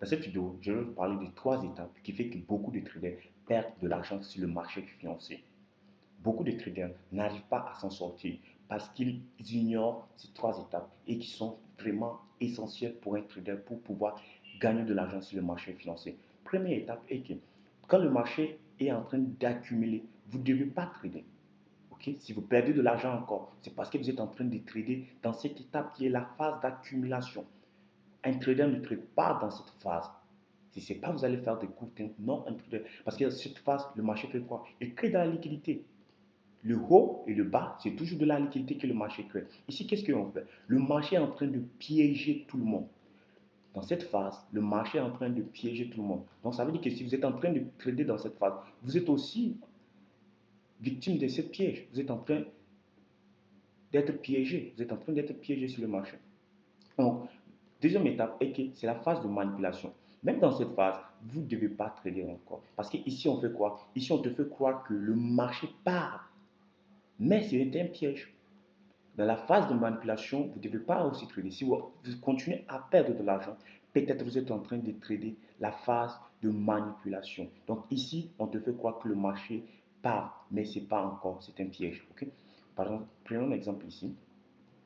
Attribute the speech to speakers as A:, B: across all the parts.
A: Dans cette vidéo, je vais vous parler de trois étapes qui font que beaucoup de traders perdent de l'argent sur le marché financier. Beaucoup de traders n'arrivent pas à s'en sortir parce qu'ils ignorent ces trois étapes et qui sont vraiment essentielles pour un trader pour pouvoir gagner de l'argent sur le marché financier. Première étape est que quand le marché est en train d'accumuler, vous ne devez pas trader. Okay? Si vous perdez de l'argent encore, c'est parce que vous êtes en train de trader dans cette étape qui est la phase d'accumulation. Un trader ne trade pas dans cette phase. Si ce n'est pas vous allez faire des courts termes, non, un trader. Parce que cette phase, le marché fait quoi? Il crée de la liquidité. Le haut et le bas, c'est toujours de la liquidité que le marché crée. Ici, qu'est-ce qu'on fait? Le marché est en train de piéger tout le monde. Dans cette phase, le marché est en train de piéger tout le monde. Donc, ça veut dire que si vous êtes en train de trader dans cette phase, vous êtes aussi victime de cette piège. Vous êtes en train d'être piégé. Vous êtes en train d'être piégé sur le marché. Donc, deuxième étape est que c'est la phase de manipulation. Même dans cette phase, vous ne devez pas trader encore. Parce qu'ici, on fait quoi? Ici, on te fait croire que le marché part. Mais c'est un piège. Dans la phase de manipulation, vous ne devez pas aussi trader. Si vous continuez à perdre de l'argent, peut-être vous êtes en train de trader la phase de manipulation. Donc ici, on te fait croire que le marché part, mais ce n'est pas encore, c'est un piège. Okay? Par exemple, prenons un exemple ici.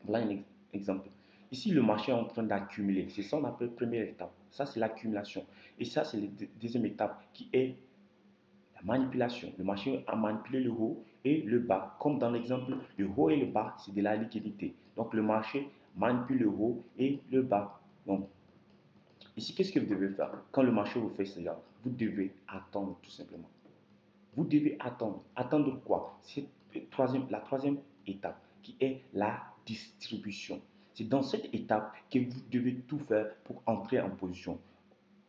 A: Voilà un exemple. Ici, le marché est en train d'accumuler. C'est ça qu'on appelle première étape. Ça, c'est l'accumulation. Et ça, c'est la deuxième étape qui est la manipulation. Le marché a manipulé le haut et le bas. Comme dans l'exemple, le haut et le bas, c'est de la liquidité. Donc, le marché manipule le haut et le bas. Donc, ici, qu'est-ce que vous devez faire? Quand le marché vous fait cela, vous devez attendre tout simplement. Vous devez attendre. Attendre quoi? C'est la troisième étape qui est la distribution. C'est dans cette étape que vous devez tout faire pour entrer en position.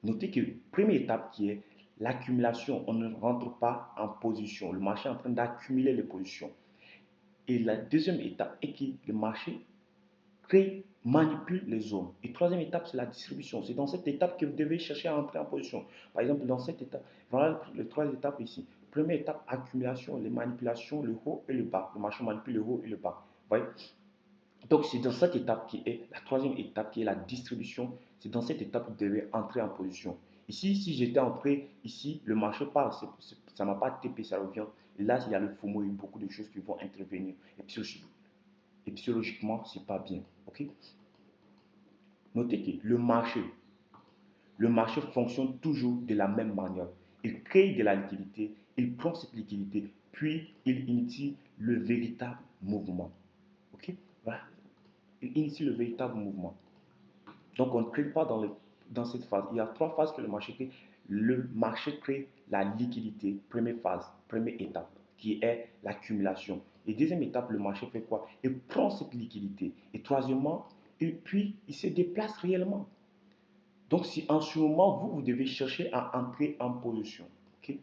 A: Notez que première étape qui est l'accumulation, on ne rentre pas en position. Le marché est en train d'accumuler les positions. Et la deuxième étape est que le marché crée, manipule les zones. Et troisième étape, c'est la distribution. C'est dans cette étape que vous devez chercher à entrer en position. Par exemple, dans cette étape, voilà les trois étapes ici. Première étape, accumulation, les manipulations, le haut et le bas. Le marché manipule le haut et le bas. Voyez. Donc, c'est dans cette étape qui est la troisième étape, qui est la distribution. C'est dans cette étape que vous devez entrer en position. Ici, si j'étais entré ici, le marché part, ça ne m'a pas TP, ça revient. Et là, il y a le FOMO, il y a beaucoup de choses qui vont intervenir. Et psychologiquement, ce n'est pas bien. Okay? Notez que le marché fonctionne toujours de la même manière. Il crée de la liquidité, il prend cette liquidité, puis il initie le véritable mouvement. Ok? Voilà. Il initie le véritable mouvement. Donc on ne crée pas dans cette phase. Il y a trois phases que le marché crée. Le marché crée la liquidité, première phase, première étape, qui est l'accumulation. Et deuxième étape, le marché fait quoi? Il prend cette liquidité. Et troisièmement, et puis il se déplace réellement. Donc, si en ce moment, vous devez chercher à entrer en position. Okay?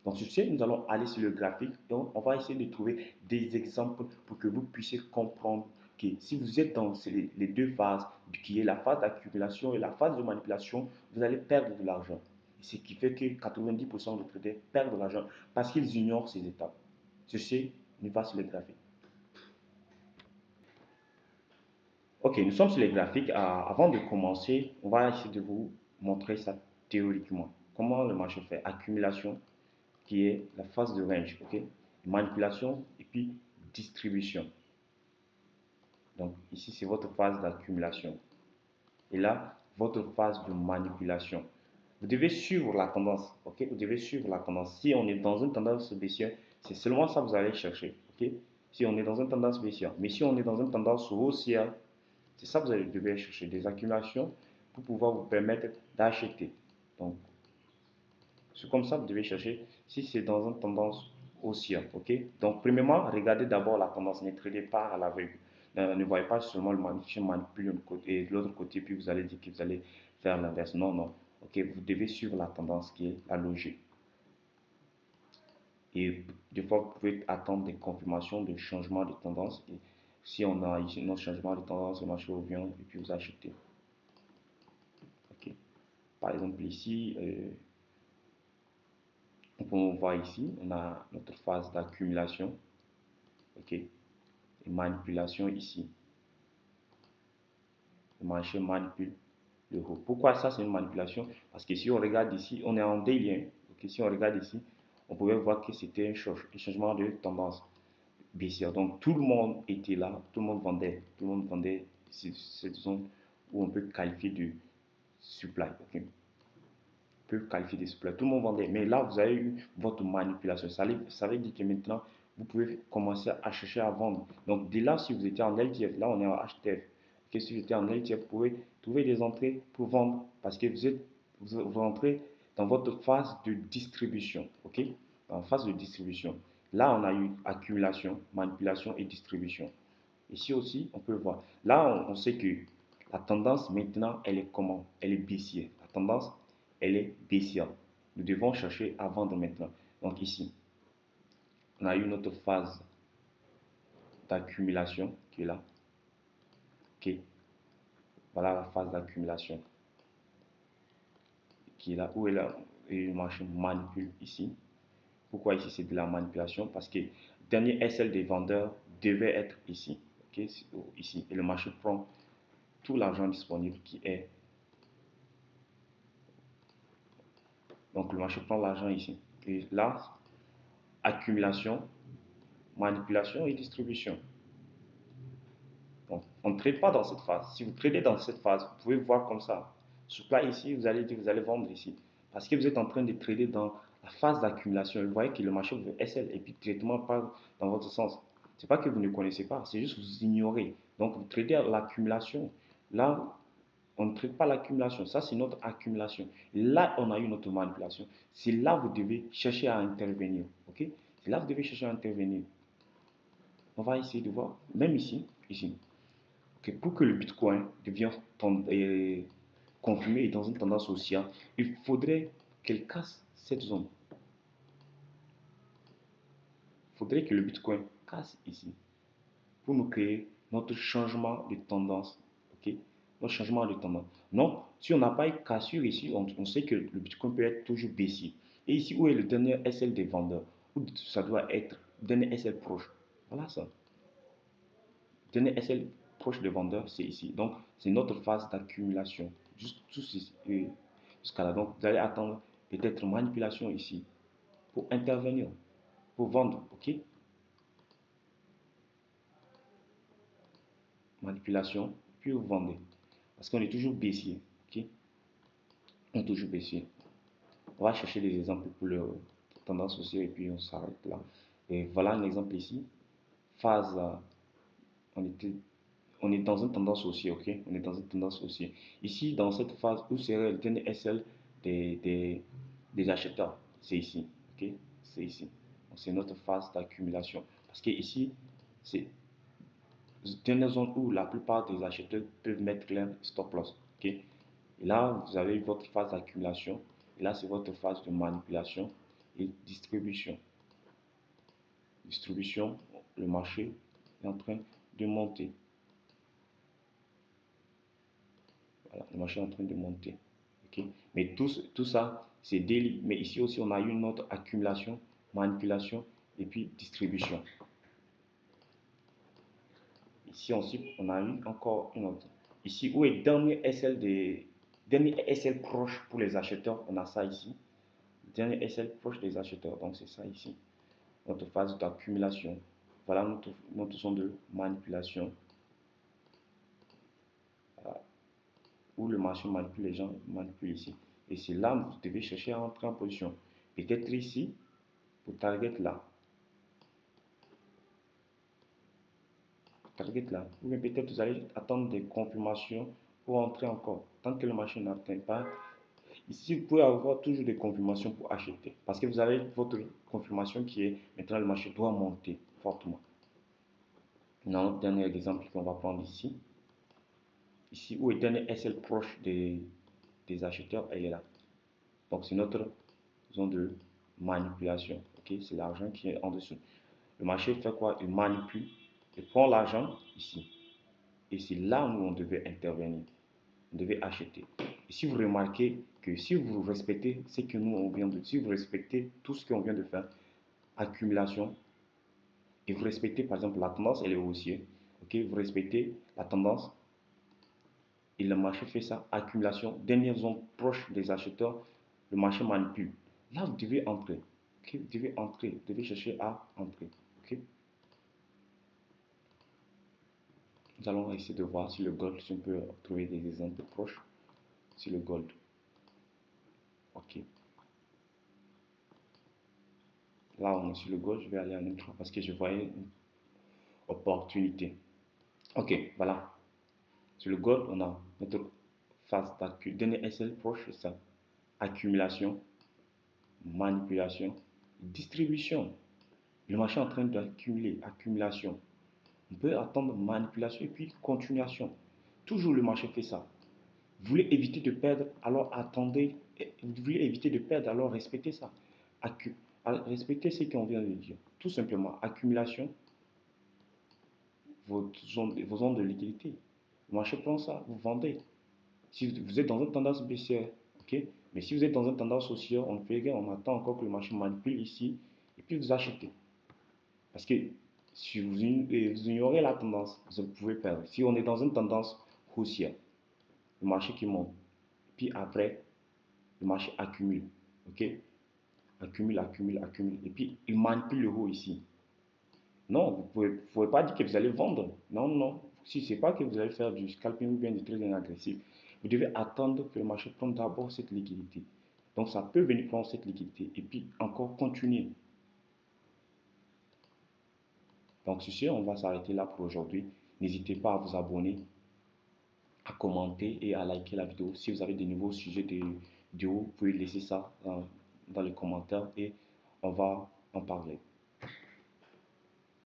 A: Donc, sur ce, nous allons aller sur le graphique et on va essayer de trouver des exemples pour que vous puissiez comprendre que si vous êtes dans les deux phases, qui est la phase d'accumulation et la phase de manipulation, vous allez perdre de l'argent. Ce qui fait que 90% de traders perdent de l'argent parce qu'ils ignorent ces étapes. Sur ce, on va sur le graphique. Ok, nous sommes sur les graphiques. Avant de commencer, on va essayer de vous montrer ça théoriquement. Comment le marché fait? Accumulation, qui est la phase de range, ok? Manipulation et puis distribution. Donc ici, c'est votre phase d'accumulation. Et là, votre phase de manipulation. Vous devez suivre la tendance, ok? Vous devez suivre la tendance. Si on est dans une tendance baissière, c'est seulement ça que vous allez chercher, ok? Si on est dans une tendance baissière. Mais si on est dans une tendance haussière, c'est ça que vous devez chercher, des accumulations pour pouvoir vous permettre d'acheter. Donc, c'est comme ça que vous devez chercher si c'est dans une tendance haussière. Ok? Donc, premièrement, regardez d'abord la tendance, ne tradez pas à l'aveugle. Ne voyez pas seulement le marché manipuler et de l'autre côté, puis vous allez dire que vous allez faire l'inverse. Non, non. Ok, vous devez suivre la tendance qui est la logique. Et des fois, vous pouvez attendre des confirmations de changement de tendance. Et si on a ici un changement de tendance, le marché revient et puis vous achetez. Ok. Par exemple, ici, on voit ici, on a notre phase d'accumulation, ok, et manipulation ici. Le marché manipule, l'euro. Pourquoi ça, c'est une manipulation? Parce que si on regarde ici, on est en daily, hein. Ok, si on regarde ici, on pouvait voir que c'était un changement de tendance baissière. Donc tout le monde était là, tout le monde vendait cette zone où on peut qualifier de supply. Ok, peut qualifier de supply. Tout le monde vendait. Mais là, vous avez eu votre manipulation. Ça veut dire que maintenant, vous pouvez commencer à chercher à vendre. Donc, dès là, si vous étiez en LTF, là, on est en HTF. Que si vous étiez en LTF, vous pouvez trouver des entrées pour vendre parce que vous rentrez dans votre phase de distribution. OK? En phase de distribution. Là, on a eu accumulation, manipulation et distribution. Ici aussi, on peut voir. Là, on sait que la tendance maintenant, elle est comment? Elle est baissière. La tendance, elle est baissière. Nous devons chercher à vendre maintenant. Donc ici, on a eu notre phase d'accumulation qui est là. Ok, voilà la phase d'accumulation qui est là. Où est là? Et le marché manipule ici. Pourquoi ici c'est de la manipulation? Parce que le dernier SL des vendeurs devait être ici. Ok, ici. Et le marché prend tout l'argent disponible qui est. Donc le marché prend l'argent ici. Et là, accumulation, manipulation et distribution. Donc, on ne trade pas dans cette phase. Si vous tradez dans cette phase, vous pouvez voir comme ça. Supply ici, vous allez dire, vous allez vendre ici. Parce que vous êtes en train de trader dans la phase d'accumulation. Vous voyez que le marché veut SL et puis traitement part dans votre sens. Ce n'est pas que vous ne connaissez pas, c'est juste que vous ignorez. Donc, vous tradez à l'accumulation. Là, on ne traite pas l'accumulation. Ça, c'est notre accumulation. Là, on a eu notre manipulation. C'est là que vous devez chercher à intervenir. Ok? C'est là que vous devez chercher à intervenir. On va essayer de voir. Même ici, ici. Okay, pour que le Bitcoin devienne confirmé et dans une tendance haussière, il faudrait qu'elle casse cette zone. Il faudrait que le Bitcoin casse ici pour nous créer notre changement de tendance. Ok, notre changement de tendance. Non, si on n'a pas eu cassure ici, on sait que le Bitcoin peut être toujours baissier. Et ici, où est le dernier SL des vendeurs? Où ça doit être, dernier SL proche. Voilà ça. Dernier SL proche des vendeurs, c'est ici. Donc, c'est notre phase d'accumulation. Juste jusqu'à là. Donc, vous allez attendre peut-être manipulation ici pour intervenir, pour vendre. OK? Manipulation, puis vous vendez. Parce qu'on est toujours baissier. OK? On est toujours baissier. On va chercher des exemples pour le tendance haussière et puis on s'arrête là. Et voilà un exemple ici. Phase, on était on est dans une tendance haussière, ok? On est dans une tendance haussière. Ici, dans cette phase où serait le TNSL des, des, des acheteurs, c'est ici, ok? C'est ici. C'est notre phase d'accumulation. Parce que ici, c'est une zone où la plupart des acheteurs peuvent mettre leur stop loss, ok? Et là, vous avez votre phase d'accumulation. Et là, c'est votre phase de manipulation et distribution. Distribution, le marché est en train de monter. Voilà, le marché est en train de monter. Okay? Mais tout ça, c'est daily. Mais ici aussi, on a eu une autre accumulation, manipulation et puis distribution. Ici aussi, on a eu encore une autre. Ici, où est dernier SL proche pour les acheteurs, on a ça ici. Dernier SL proche des acheteurs, donc c'est ça ici. Notre phase d'accumulation. Voilà notre zone de manipulation. Voilà. Où le marché manipule les gens, manipule ici. Et c'est là que vous devez chercher à entrer en position. Peut-être ici, pour target là. Target là. Ou bien peut-être vous allez attendre des confirmations pour entrer encore. Tant que le marché n'atteint pas. Ici, vous pouvez avoir toujours des confirmations pour acheter. Parce que vous avez votre confirmation qui est maintenant le marché doit monter fortement. Non, dernier exemple qu'on va prendre ici. Ici, où est le dernier SL proche des acheteurs, elle est là. Donc, c'est notre zone de manipulation. Ok, c'est l'argent qui est en dessous. Le marché fait quoi? Il manipule. Il prend l'argent ici. Et c'est là où on devait intervenir. On devait acheter. Et si vous remarquez que si vous respectez ce que nous on vient de, si vous respectez tout ce qu'on vient de faire, accumulation, et vous respectez par exemple la tendance, elle est haussière, ok, vous respectez la tendance, et le marché fait ça, accumulation, dernière zone proche des acheteurs, le marché manipule. Là, vous devez entrer. Okay? Vous devez entrer, vous devez chercher à entrer. Okay? Nous allons essayer de voir si le gold, si on peut trouver des exemples proches. Si le gold. Ok. Là, on est sur le gold, je vais aller en intro parce que je voyais une opportunité. Ok, voilà. Sur le gold, on a notre phase d'accumulation. Dernier SL proche, c'est ça. Accumulation, manipulation, distribution. Le marché est en train d'accumuler, accumulation. On peut attendre manipulation et puis continuation. Toujours le marché fait ça. Vous voulez éviter de perdre, alors attendez. Vous voulez éviter de perdre, alors respectez ça. Accu respectez ce qu'on vient de dire. Tout simplement, accumulation, vos zones de liquidité. Le marché prend ça, vous vendez. Si vous êtes dans une tendance baissière, ok, mais si vous êtes dans une tendance haussière, on fait rien, on attend encore que le marché manipule ici, et puis vous achetez. Parce que si vous ignorez la tendance, vous pouvez perdre. Si on est dans une tendance haussière, le marché qui monte, puis après, le marché accumule, ok, accumule, accumule, accumule, et puis il manipule le haut ici. Non, vous ne pouvez pas dire que vous allez vendre. Non, non. Si ce n'est pas que vous allez faire du scalping ou bien du trading agressif, vous devez attendre que le marché prenne d'abord cette liquidité. Donc ça peut venir prendre cette liquidité et puis encore continuer. Donc sur ce, on va s'arrêter là pour aujourd'hui. N'hésitez pas à vous abonner, à commenter et à liker la vidéo. Si vous avez des nouveaux sujets de vidéo, vous pouvez laisser ça dans les commentaires et on va en parler.